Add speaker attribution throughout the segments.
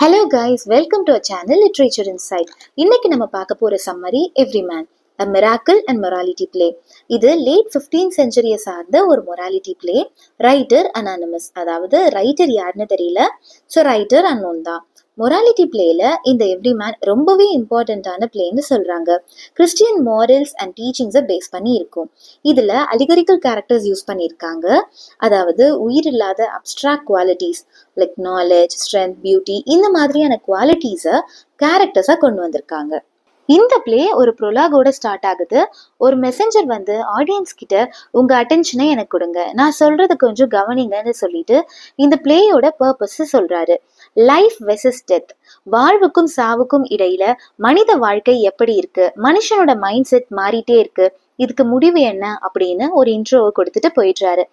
Speaker 1: Hello guys, welcome to our channel literature insight. இன்னைக்கு நம்ம பார்க்க போற summary every man A Miracle and Morality Play. இது late 15th செஞ்சுரியை சார்ந்த ஒரு மொராலிட்டி பிளே. ரைட்டர் அனானிமஸ், அதாவது ரைட்டர் யாருன்னு தெரியல. ஸோ ரைட்டர் அன்னோன் தான். மொராலிட்டி பிளேல இந்த எவ்ரி மேன் ரொம்பவே இம்பார்ட்டண்ட்டான பிளேன்னு சொல்றாங்க. கிறிஸ்டியன் மாரல்ஸ் அண்ட் டீச்சிங்ஸை பேஸ் பண்ணி இருக்கும். இதுல அலிகரிக்கல் கேரக்டர்ஸ் யூஸ் பண்ணியிருக்காங்க. அதாவது உயிரில்லாத abstract qualities like knowledge, strength, beauty, இந்த மாதிரியான குவாலிட்டிஸை கேரக்டர்ஸாக கொண்டு வந்திருக்காங்க. இந்த பிளே ஒரு ப்ரொலாகோட ஸ்டார்ட் ஆகுது. ஒரு மெசஞ்சர் வந்து ஆடியன்ஸ் கிட்ட உங்க அட்டென்ஷனை எனக்கு கொடுங்க, நான் சொல்றது கொஞ்சம் கவனிங்கன்னு சொல்லிட்டு இந்த பிளேயோட பர்பஸ் சொல்றாரு. லைஃப் வெர்சஸ் டெத், வாழ்வுக்கும் சாவுக்கும் இடையில மனித வாழ்க்கை எப்படி இருக்கு, மனுஷனோட மைண்ட் செட் மாறிட்டே இருக்கு, இதுக்கு முடிவு என்ன அப்படின்னு ஒரு இன்ட்ரோவை கொடுத்துட்டு போயிடுறாரு.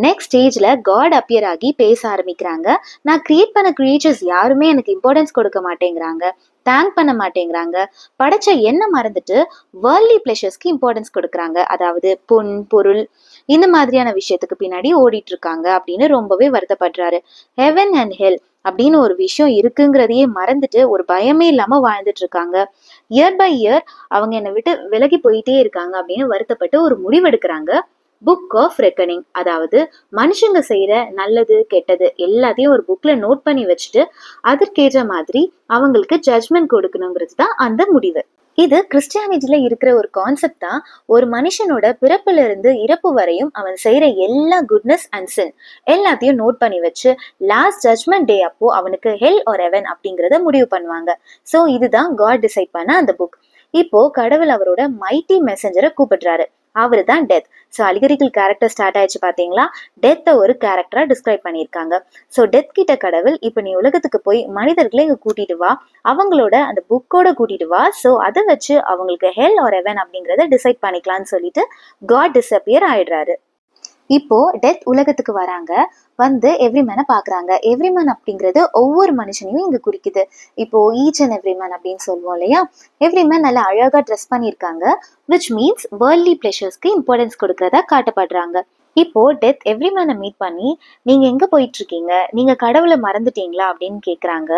Speaker 1: நெக்ஸ்ட் ஸ்டேஜ்ல காட் அப்பியர் ஆகி பேச ஆரம்பிக்கிறாங்க. நான் கிரியேட் பண்ண கிரியேச்சர்ஸ் யாருமே எனக்கு இம்பார்ட்டன்ஸ் கொடுக்க மாட்டேங்கிறாங்க, தேங்க் பண்ண மாட்டேங்கிறாங்க, படைச்ச என்ன மறந்துட்டு வேர்ல்ட்லி பிளஷர்ஸ்க்கு இம்பார்ட்டன்ஸ் கொடுக்குறாங்க, அதாவது பொன் பொருள் இந்த மாதிரியான விஷயத்துக்கு பின்னாடி ஓடிட்டு இருக்காங்க அப்படின்னு ரொம்பவே வருத்தப்படுறாரு. ஹெவன் அண்ட் ஹெல் அப்படின்னு ஒரு விஷயம் இருக்குங்கிறதையே மறந்துட்டு ஒரு பயமே இல்லாம வாழ்ந்துட்டு இருக்காங்க. இயர் பை இயர் அவங்க என்னை விட்டு விலகி போயிட்டே இருக்காங்க அப்படின்னு வருத்தப்பட்டு ஒரு முடிவெடுக்கிறாங்க. புக் ஆஃப் ரெக்கனிங், அதாவது மனுஷங்க செய்யற நல்லது கெட்டது எல்லாத்தையும் ஒரு புக்ல நோட் பண்ணி வச்சுட்டு அதற்கேற்ற மாதிரி அவங்களுக்கு ஜட்ஜ்மெண்ட் கொடுக்கணுங்கிறது தான் அந்த முடிவு. இது கிறிஸ்டியானிட்டியில இருக்கிற ஒரு கான்செப்ட் தான். ஒரு மனுஷனோட பிறப்புல இருந்து இறப்பு வரையும் அவன் செய்யற எல்லா குட்னஸ் அண்ட் சின் எல்லாத்தையும் நோட் பண்ணி வச்சு லாஸ்ட் ஜட்ஜ்மெண்ட் டே அப்போ அவனுக்கு ஹெல் ஆர் ஹெவன் அப்படிங்கிறத முடிவு பண்ணுவாங்க. ஸோ இதுதான் காட் டிசைட் பண்ண அந்த புக். இப்போ கடவுள் அவரோட மைட்டி மெசஞ்சரை கூப்பிடுறாரு. அவரு தான் death. So allegorical character start ஆயிடுச்சு பாத்தீங்களா. டெத்தை ஒரு கேரக்டரா டிஸ்கிரைப் பண்ணியிருக்காங்க. ஸோ டெத் கிட்ட கடவுள், இப்போ நீ உலகத்துக்கு போய் மனிதர்களை இங்க கூட்டிட்டு வா, அவங்களோட அந்த புக்கோட கூட்டிட்டு வா, ஸோ அதை வச்சு அவங்களுக்கு ஹெல் ஆர் ஹெவன் அப்படிங்கிறத டிசைட் பண்ணிக்கலாம்னு சொல்லிட்டு காட் டிஸப்பியர் ஆயிடுறாரு. இப்போ டெத் உலகத்துக்கு வராங்க. வந்து எவ்ரி மேனை பாக்குறாங்க. எவ்ரி மேன் அப்படிங்கிறது ஒவ்வொரு மனுஷனையும் இங்க குறிக்குது. இப்போ ஈச் அண்ட் எவ்ரி மேன் அப்படின்னு சொல்லுவோம் இல்லையா. எவ்ரி மேன் நல்லா அழகா ட்ரெஸ் பண்ணியிருக்காங்க, விச் மீன்ஸ் வேர்ல்ட்லி பிளஷர்ஸ்க்கு இம்பார்ட்டன்ஸ் கொடுக்கறதா காட்டப்படுறாங்க. இப்போ டெத் எவ்ரி மேனை மீட் பண்ணி நீங்க எங்க போயிட்டு இருக்கீங்க, நீங்க கடவுளை மறந்துட்டீங்களா அப்படின்னு கேக்குறாங்க.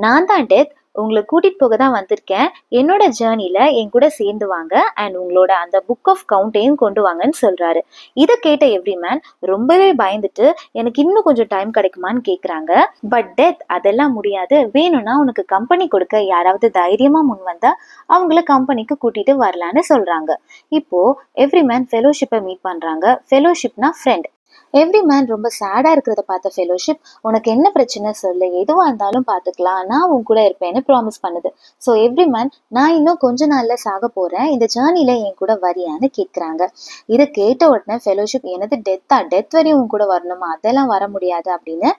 Speaker 1: நான் தான் டெத், உங்களை கூட்டிட்டு போக தான் வந்திருக்கேன், என்னோட ஜேர்னில என் கூட சேர்ந்து வாங்க அண்ட் உங்களோட அந்த புக் ஆஃப் கவுண்டையும் கொண்டு வாங்கன்னு சொல்றாரு. இதை கேட்ட எவ்ரி மேன் ரொம்பவே பயந்துட்டு எனக்கு இன்னும் கொஞ்சம் டைம் கிடைக்குமான்னு கேக்குறாங்க. பட் டெத் அதெல்லாம் முடியாது, வேணும்னா உனக்கு கம்பெனி கொடுக்க யாராவது தைரியமா முன் வந்தா அவங்கள கம்பெனிக்கு கூட்டிட்டு வரலான்னு சொல்றாங்க. இப்போ எவ்ரி மேன் ஃபெலோஷிப்பை மீட் பண்றாங்க. ஃபெலோஷிப்னா ஃப்ரெண்ட். எவ்ரி மேன் ரொம்ப சேடா இருக்கிறத பார்த்த ஃபெலோஷிப், உனக்கு என்ன பிரச்சனை சொல்லு, எதுவா இருந்தாலும் பார்த்துக்கலாம், நான் உன் கூட இருப்பேன்னு ப்ராமிஸ் பண்ணுது. ஸோ எவ்ரி மேன், நான் இன்னும் கொஞ்ச நாள்ல சாக போறேன், இந்த ஜேர்னில என் கூட வரியான்னு கேட்குறாங்க. இதை கேட்ட உடனே ஃபெலோஷிப், எனது டெத்தா, டெத் வரையும் உன் கூட வரணுமா, அதெல்லாம் வர முடியாது அப்படின்னு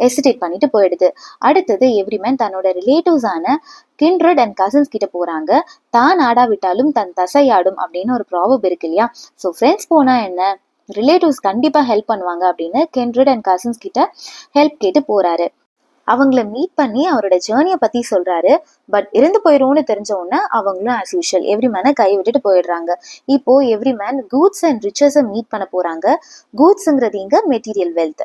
Speaker 1: ஹெசிடேட் பண்ணிட்டு போயிடுது. அடுத்தது எவ்ரி மேன் தன்னோட ரிலேட்டிவ்ஸான கிண்ட்ரட் அண்ட் கசின்ஸ் கிட்ட போறாங்க. தான் ஆடாவிட்டாலும் தன் தசையாடும் அப்படின்னு ஒரு ப்ராவர்ப் இருக்கு இல்லையா. ஸோ ஃப்ரெண்ட்ஸ் போனா என்ன, ரிலேட்டிவ்ஸ் கண்டிப்பா ஹெல்ப் பண்ணுவாங்க அப்படின்னு கிண்ட்ரட் அண்ட் கசின்ஸ் கிட்ட ஹெல்ப் கேட்டு போறாரு. அவங்கள மீட் பண்ணி அவரோட ஜேர்னியை பத்தி சொல்றாரு. பட் இறந்து போயிடும்னு தெரிஞ்ச உடனே அவங்களும் ஆஸ் யூஷுவல் எவ்ரி மேனை கை விட்டுட்டு போயிடுறாங்க. இப்போ எவ்ரி மேன் கூட்ஸ் அண்ட் ரிச்சஸை மீட் பண்ண போறாங்க. கூட்ஸுங்கிறது இங்க மெட்டீரியல் வெல்த்.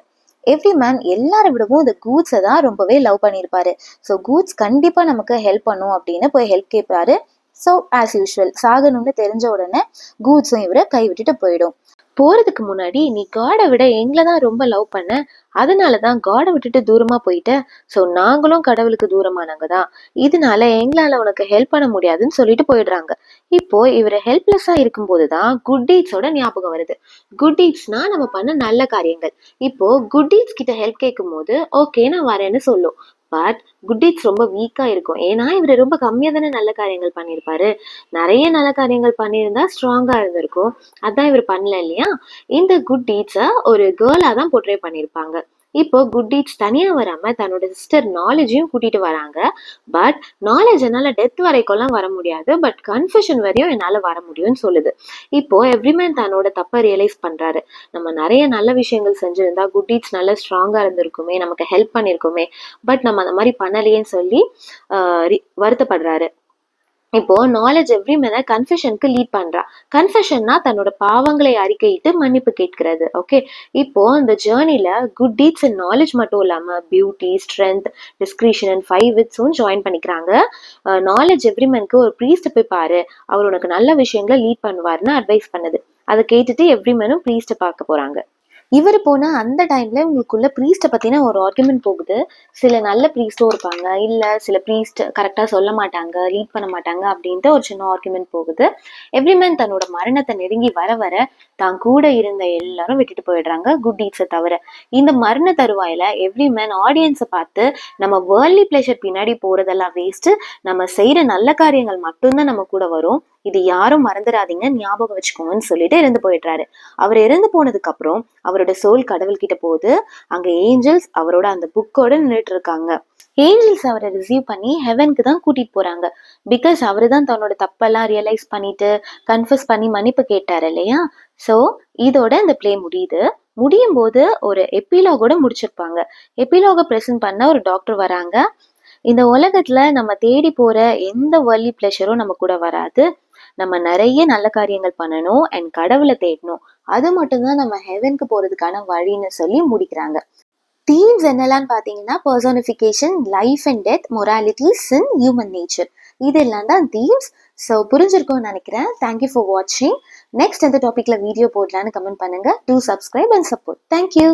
Speaker 1: எவ்ரி மேன் எல்லாரை விடவும் இந்த கூட்ஸை தான் ரொம்பவே லவ் பண்ணியிருப்பாரு. ஸோ கூட்ஸ் கண்டிப்பா நமக்கு ஹெல்ப் பண்ணும் அப்படின்னு போய் ஹெல்ப் கேட்பாரு. ஸோ ஆஸ் யூஷுவல் சாகணும்னு தெரிஞ்ச உடனே கூட்ஸும் இவரை கை விட்டுட்டு போயிடும். போறதுக்கு முன்னாடி, நீ காடை விட எங்களை தான் ரொம்ப லவ் பண்ண, அதனாலதான் காடை விட்டுட்டு தூரமா போயிட்ட, ஸோ நாங்களும் கடவுளுக்கு தூரமானவங்க தான், இதனால எங்களால உனக்கு ஹெல்ப் பண்ண முடியாதுன்னு சொல்லிட்டு போயிடுறாங்க. இப்போ இவர் ஹெல்ப்லெஸ்ஸா இருக்கும்போது தான் குட் டீட்ஸோட ஞாபகம் வருது. குட் டீட்ஸ்னா நம்ம பண்ண நல்ல காரியங்கள். இப்போ குட் டீட்ஸ் கிட்ட ஹெல்ப் கேட்கும் போது ஓகே நான் வரேன்னு சொல்லும். பட் குட் டீட்ஸ் ரொம்ப வீக்கா இருக்கும். ஏன்னா இவர் ரொம்ப கம்மியா தானே நல்ல காரியங்கள் பண்ணியிருப்பாரு. நிறைய நல்ல காரியங்கள் பண்ணியிருந்தா ஸ்ட்ராங்கா இருந்திருக்கும். அதான் இவர் பண்ணல இல்லையா. இந்த குட் டீட்ஸை ஒரு கேர்ளா தான் போர்ட்ரே பண்ணியிருப்பாங்க. இப்போ குட் டீட்ஸ் தனியா வராம தன்னோட சிஸ்டர் நாலேஜையும் கூட்டிட்டு வராங்க. பட் நாலேஜ் என்னால டெத் வரைக்கும்லாம் வர முடியாது, பட் கன்ஃபெஷன் வரையும் என்னால வர முடியும்னு சொல்லுது. இப்போ எவ்ரிமேன் தன்னோட தப்பை ரியலைஸ் பண்றாரு. நம்ம நிறைய நல்ல விஷயங்கள் செஞ்சிருந்தா குட் டீட்ஸ் நல்லா ஸ்ட்ராங்கா இருந்திருக்குமே, நமக்கு ஹெல்ப் பண்ணிருக்குமே, பட் நம்ம அந்த மாதிரி பண்ணலையேன்னு சொல்லி வருத்தப்படுறாரு.
Speaker 2: இப்போ நாலேஜ் எவ்ரி மேனை கன்ஃபெஷனுக்கு லீட் பண்றா. கன்ஃபெஷன்னா தன்னோட பாவங்களை அறிக்கையிட்டு மன்னிப்பு கேட்கிறது. ஓகே, இப்போ இந்த ஜேர்னில குட் டீட்ஸ் அண்ட் நாலேஜ் மட்டும் இல்லாம பியூட்டி, ஸ்ட்ரென்த், டிஸ்கிரிஷன் அண்ட் 5 விட்ஸும் ஜாயின் பண்ணிக்கிறாங்க. நாலேஜ் எவ்ரி மேனுக்கு ஒரு ப்ரீஸ்ட் போய் பாரு, அவர் உனக்கு நல்ல விஷயங்களை லீட் பண்ணுவாருன்னு அட்வைஸ் பண்ணுது. அதை கேட்டுட்டு எவ்ரி மேனும் ப்ரீஸ்ட்டை பார்க்க போறாங்க.
Speaker 1: இவர் போன அந்த டைம்ல உங்களுக்குள்ள ப்ரீஸ்ட்டை பத்தின ஒரு ஆர்குமெண்ட் போகுது. சில நல்ல ப்ரீஸ்டும் இருப்பாங்க, இல்ல சில ப்ரீஸ்ட் கரெக்டா சொல்ல மாட்டாங்க, லீட் பண்ண மாட்டாங்க அப்படின்ட்டு ஒரு சின்ன ஆர்குமெண்ட் போகுது. எவ்ரிமேன் தன்னோட மரணத்தை நெருங்கி வர வர தான் கூட இருந்த எல்லாரும் விட்டுட்டு போயிடுறாங்க, குட் டீட்ஸை தவிர. இந்த மரண தருவாயில எவ்ரிமேன் ஆடியன்ஸை பார்த்து நம்ம வேர்ல்ட்லி பிளஷர் பின்னாடி போறதெல்லாம் வேஸ்ட், நம்ம செய்யற நல்ல காரியங்கள் மட்டும்தான் நம்ம கூட வரும், இது யாரும் மறந்துடாதீங்க, ஞாபகம் வச்சுக்கோங்கன்னு சொல்லிட்டு இறந்து போயிடுறாரு. அவர் இறந்து போனதுக்கு அப்புறம் அவரோட சோல் கடவுள் கிட்ட போகுது. அங்க ஏஞ்சல்ஸ் அவரோட அந்த புக்கோட நின்றுட்டு இருக்காங்க. ஏஞ்சல்ஸ் அவரை ரிசீவ் பண்ணி ஹெவனுக்கு தான் கூட்டிட்டு போறாங்க. பிகாஸ் அவரு தான் தன்னோட தப்பெல்லாம் ரியலைஸ் பண்ணிட்டு கன்ஃபஸ் பண்ணி மன்னிப்பு கேட்டாரு இல்லையா. ஸோ இதோட இந்த பிளே முடியுது. முடியும் போது ஒரு எபிலாகோட முடிச்சிருப்பாங்க. எபிலாக ப்ரெசென்ட் பண்ண ஒரு டாக்டர் வராங்க. இந்த உலகத்துல நம்ம தேடி போற எந்த வேர்ல்ட்லி பிளஷரும் நம்ம கூட வராது. நம்ம நிறைய நல்ல காரியங்கள் பண்ணணும் அண்ட் கடவுளை தேடணும், அது மட்டும்தான் நம்ம ஹெவனுக்கு போறதுக்கான வழின்னு சொல்லி முடிக்கிறாங்க. தீம்ஸ் என்னெல்லாம் பார்த்தீங்கன்னா personification, life and death, morality, sin, human nature, இதெல்லாம் தான் தீம்ஸ். ஸோ புரிஞ்சிருக்கும்னு நினைக்கிறேன். தேங்க்யூ ஃபார் வாட்சிங். நெக்ஸ்ட் எந்த டாபிக்ல வீடியோ போடலான்னு கமெண்ட் பண்ணுங்க. Two subscribe and support. Thank you.